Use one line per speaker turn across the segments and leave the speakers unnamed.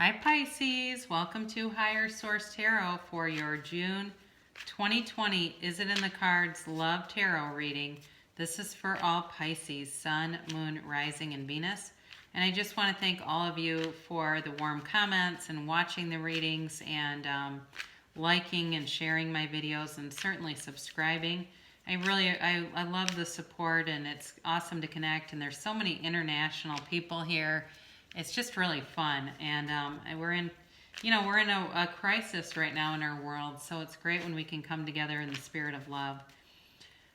Hi Pisces, welcome to Higher Source Tarot for your June 2020 Is It in the Cards Love Tarot reading. This is for all Pisces, Sun, Moon, Rising, and Venus. And I just want to thank all of you for the warm comments and watching the readings and liking and sharing my videos and certainly subscribing. I love the support, and it's awesome to connect, and there's so many international people here. It's just really fun, and we're in a crisis right now in our world, so it's great when we can come together in the spirit of love.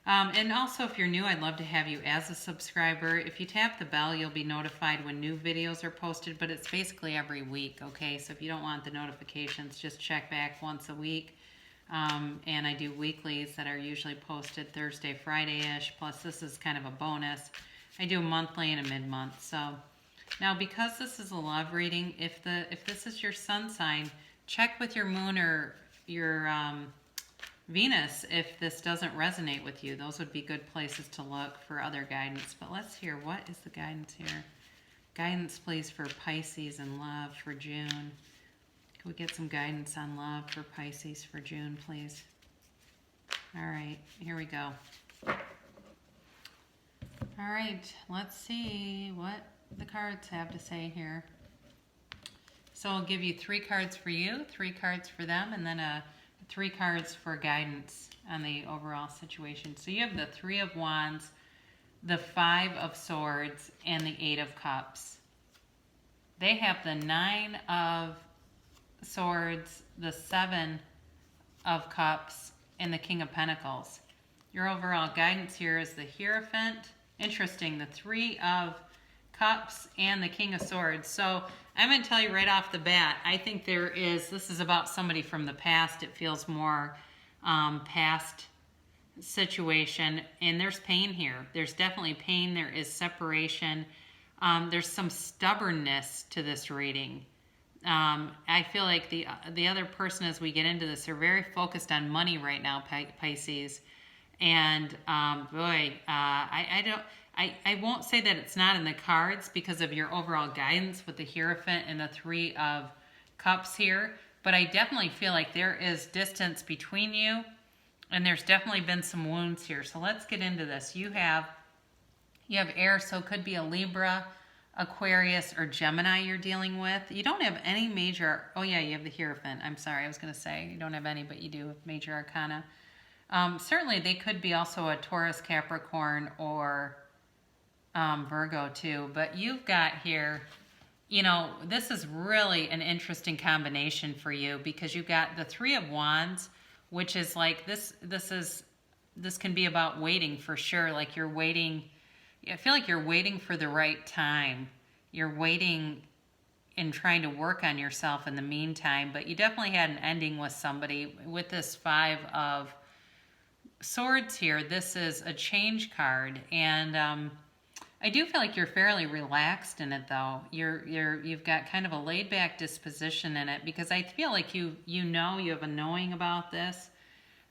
And also, if you're new, I'd love to have you as a subscriber. If you tap the bell, you'll be notified when new videos are posted, but it's basically every week, okay? So if you don't want the notifications, just check back once a week. And I do weeklies that are usually posted Thursday, Friday-ish, plus this is kind of a bonus. I do a monthly and a mid-month, so... Now, because this is a love reading, if this is your sun sign, check with your moon or your Venus if this doesn't resonate with you. Those would be good places to look for other guidance. But let's hear, what is the guidance here? Guidance, please, for Pisces and love for June. Can we get some guidance on love for Pisces for June, please? All right, here we go. All right, let's see what the cards have to say here. So I'll give you 3 cards for you, 3 cards for them, and then 3 cards for guidance on the overall situation. So you have the 3 of Wands, the 5 of Swords, and the 8 of Cups. They have the 9 of Swords, the 7 of Cups, and the King of Pentacles. Your overall guidance here is the Hierophant. Interesting, the 3 of Cups and the King of Swords. So I'm going to tell you right off the bat, I think this is about somebody from the past. It feels more past situation, and there's pain here. There's definitely pain. There is separation. There's some stubbornness to this reading. I feel like the other person, as we get into this, are very focused on money right now, Pisces. And I won't say that it's not in the cards because of your overall guidance with the Hierophant and the 3 of Cups here. But I definitely feel like there is distance between you, and there's definitely been some wounds here. So let's get into this. You have air, so it could be a Libra, Aquarius, or Gemini you're dealing with. You don't have any major... Oh, yeah, you have the Hierophant. I'm sorry, I was going to say you don't have any, but you do have major arcana. Certainly, they could be also a Taurus, Capricorn, or... Virgo too, but you've got here, this is really an interesting combination for you because you've got the 3 of Wands, which is like this can be about waiting for sure. Like you're waiting, I feel like you're waiting for the right time. You're waiting and trying to work on yourself in the meantime, but you definitely had an ending with somebody. With this 5 of Swords here, this is a change card, and I do feel like you're fairly relaxed in it, though. You've got kind of a laid-back disposition in it because I feel like you have a knowing about this,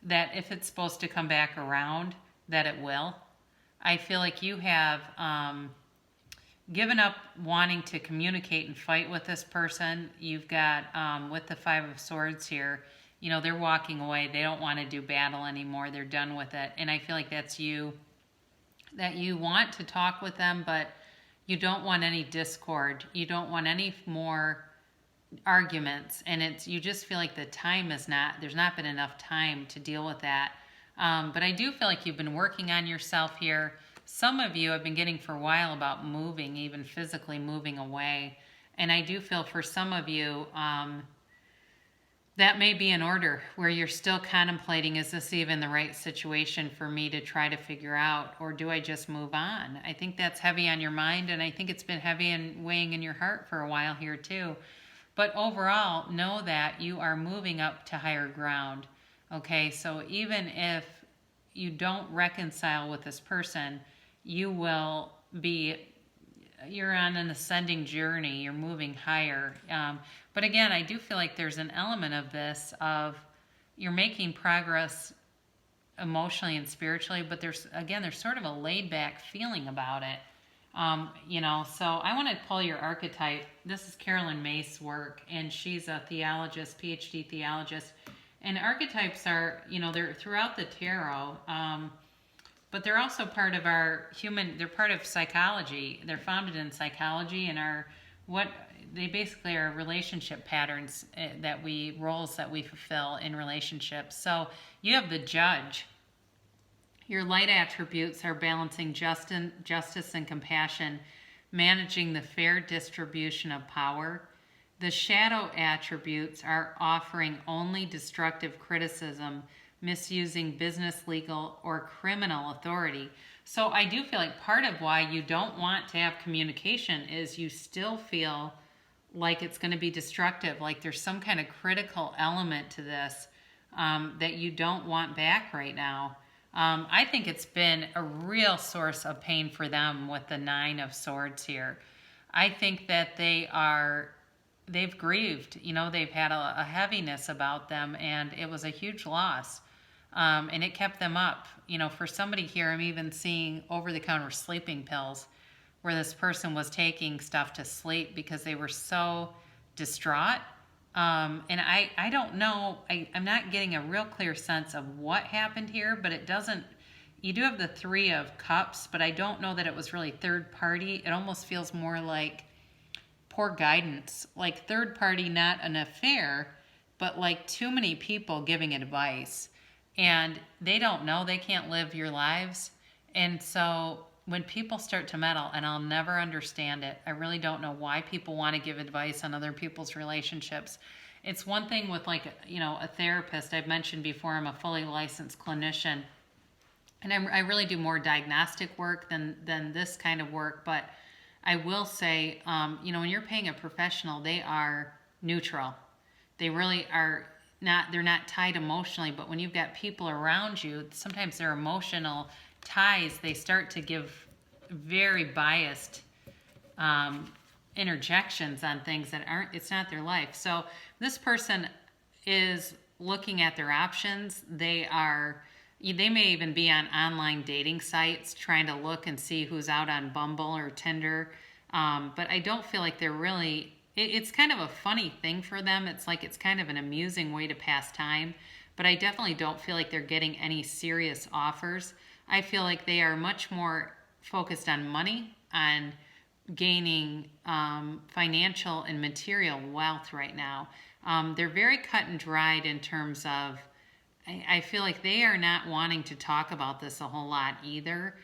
that if it's supposed to come back around, that it will. I feel like you have given up wanting to communicate and fight with this person. You've got, with the 5 of Swords here, they're walking away. They don't want to do battle anymore. They're done with it. And I feel like that's you. That you want to talk with them, but you don't want any discord. You don't want any more arguments. And you just feel like there's not been enough time to deal with that. But I do feel like you've been working on yourself here. Some of you have been getting for a while about moving, even physically moving away. And I do feel for some of you, that may be in order where you're still contemplating, is this even the right situation for me to try to figure out, or do I just move on? I think that's heavy on your mind, and I think it's been heavy and weighing in your heart for a while here too. But overall, know that you are moving up to higher ground, okay? So even if you don't reconcile with this person, you're on an ascending journey. You're moving higher. But again, I do feel like there's an element of this of you're making progress emotionally and spiritually, but there's sort of a laid back feeling about it. So I want to pull your archetype. This is Carolyn Mace's work, and she's a theologist, PhD theologist. And archetypes are, they're throughout the tarot, but they're also part of our they're part of psychology. They're founded in psychology and they basically are relationship patterns roles that we fulfill in relationships. So you have the Judge. Your light attributes are balancing justice and compassion, managing the fair distribution of power. The shadow attributes are offering only destructive criticism, misusing business, legal, or criminal authority. So I do feel like part of why you don't want to have communication is you still feel like it's going to be destructive, like there's some kind of critical element to this that you don't want back right now. I think it's been a real source of pain for them with the Nine of Swords here. I think that they've grieved, they've had a heaviness about them, and it was a huge loss. And it kept them up. For somebody here, I'm even seeing over-the-counter sleeping pills where this person was taking stuff to sleep because they were so distraught. And I don't know, I'm not getting a real clear sense of what happened here, but you do have the Three of Cups, but I don't know that it was really third party. It almost feels more like poor guidance, like third party, not an affair, but like too many people giving advice. And they don't know, they can't live your lives. And so when people start to meddle, and I'll never understand it, I really don't know why people want to give advice on other people's relationships. It's one thing with a therapist. I've mentioned before, I'm a fully licensed clinician, and I really do more diagnostic work than this kind of work. But I will say, when you're paying a professional, they are neutral. They really are they're not tied emotionally, but when you've got people around you, sometimes their emotional ties, they start to give very biased interjections on things that it's not their life. So this person is looking at their options. They may even be on online dating sites trying to look and see who's out on Bumble or Tinder. But I don't feel like they're really, it's kind of a funny thing for them. It's like it's kind of an amusing way to pass time. But I definitely don't feel like they're getting any serious offers. I feel like they are much more focused on money, on gaining financial and material wealth right now. They're very cut and dried in terms of, I feel like they are not wanting to talk about this a whole lot either.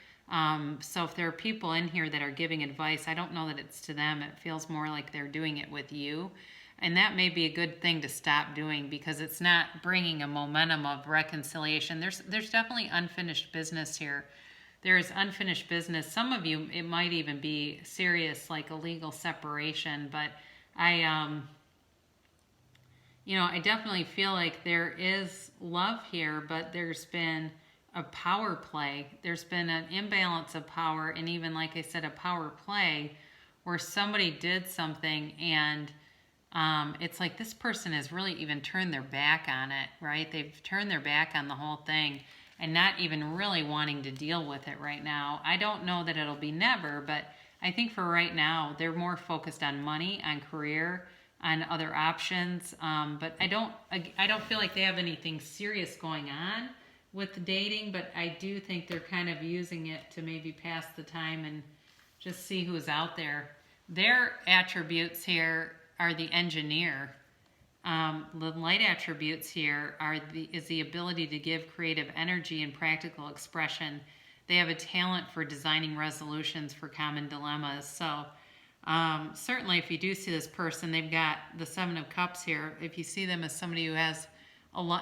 So if there are people in here that are giving advice, I don't know that it's to them. It feels more like they're doing it with you. And that may be a good thing to stop doing because it's not bringing a momentum of reconciliation. There's definitely unfinished business here. There is unfinished business. Some of you, it might even be serious, like a legal separation. But I definitely feel like there is love here, but there's been a power play. There's been an imbalance of power, and even, like I said, a power play where somebody did something and it's like this person has really even turned their back on it, right? They've turned their back on the whole thing and not even really wanting to deal with it right now. I don't know that it'll be never, but I think for right now, they're more focused on money, on career, on other options. But I don't feel like they have anything serious going on with dating, but I do think they're kind of using it to maybe pass the time and just see who's out there. Their attributes here are the engineer. The light attributes here is the ability to give creative energy and practical expression. They have a talent for designing resolutions for common dilemmas. So certainly if you do see this person, they've got the Seven of Cups here. If you see them as somebody who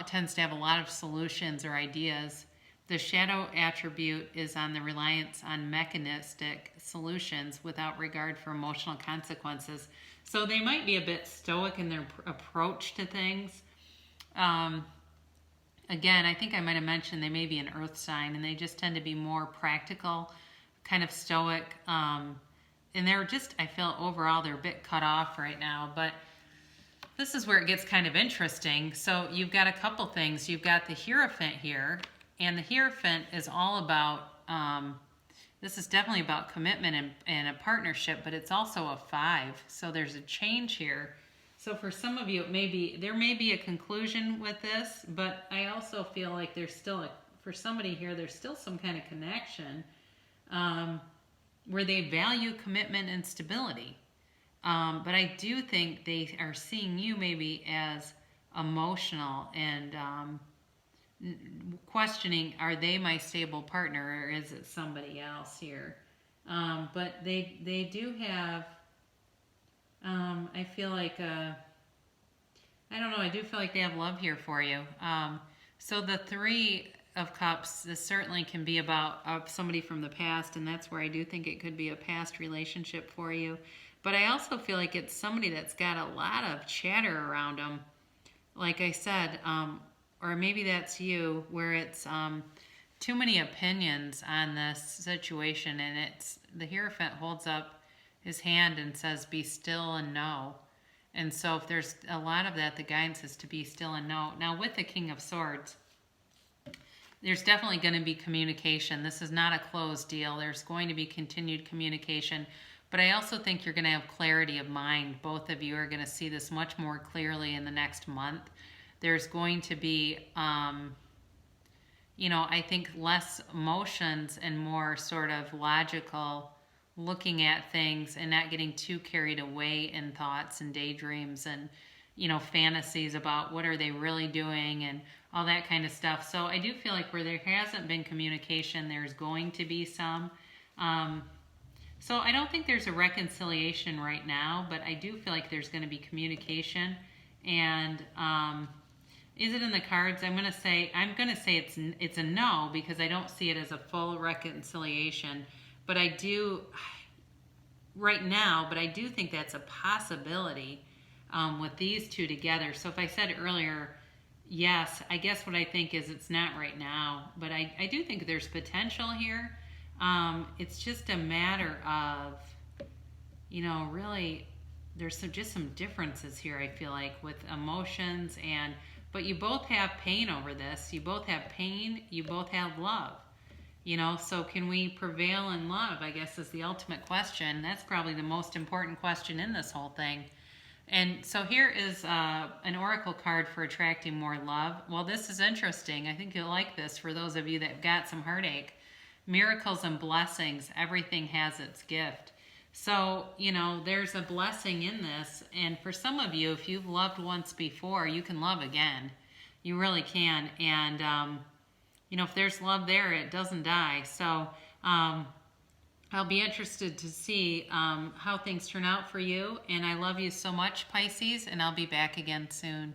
tends to have a lot of solutions or ideas, the shadow attribute is on the reliance on mechanistic solutions without regard for emotional consequences. So they might be a bit stoic in their approach to things. Again, I think I might have mentioned they may be an earth sign, and they just tend to be more practical, kind of stoic. And they're just, I feel overall, they're a bit cut off right now. But this is where it gets kind of interesting. So you've got a couple things. You've got the Hierophant here, and the Hierophant is all about This is definitely about commitment and a partnership, but it's also a 5. So there's a change here. So for some of you, there may be a conclusion with this, but I also feel like there's still for somebody here, there's still some kind of connection where they value commitment and stability. But I do think they are seeing you maybe as emotional and questioning, are they my stable partner or is it somebody else here? But they do have, I feel like, I don't know, I do feel like they have love here for you. So the 3 of Cups, this certainly can be about somebody from the past, and that's where I do think it could be a past relationship for you. But I also feel like it's somebody that's got a lot of chatter around them. Like I said, or maybe that's you, where it's too many opinions on this situation, and it's the Hierophant holds up his hand and says, be still and know. And so if there's a lot of that, the guidance is to be still and know. Now with the King of Swords, there's definitely going to be communication. This is not a closed deal. There's going to be continued communication. But I also think you're going to have clarity of mind. Both of you are going to see this much more clearly in the next month. There's going to be, you know, I think less emotions and more sort of logical looking at things and not getting too carried away in thoughts and daydreams and, you know, fantasies about what are they really doing and all that kind of stuff. So I do feel like where there hasn't been communication, there's going to be some. So I don't think there's a reconciliation right now, but I do feel like there's going to be communication. And is it in the cards? I'm going to say it's a no, because I don't see it as a full reconciliation. But I do right now, but I do think that's a possibility with these 2 together. So if I said earlier, yes, I guess what I think is it's not right now, but I do think there's potential here. It's just a matter of, you know, really, there's just some differences here, I feel like, with emotions, but you both have pain over this. You both have pain, you both have love. You know, so can we prevail in love, I guess, is the ultimate question. That's probably the most important question in this whole thing. And so here is an oracle card for attracting more love. Well, this is interesting. I think you'll like this for those of you that have got some heartache. Miracles and blessings, everything has its gift. So, you know, there's a blessing in this. And for some of you, if you've loved once before, you can love again. You really can. And, you know, if there's love there, it doesn't die. So I'll be interested to see how things turn out for you. And I love you so much, Pisces, and I'll be back again soon.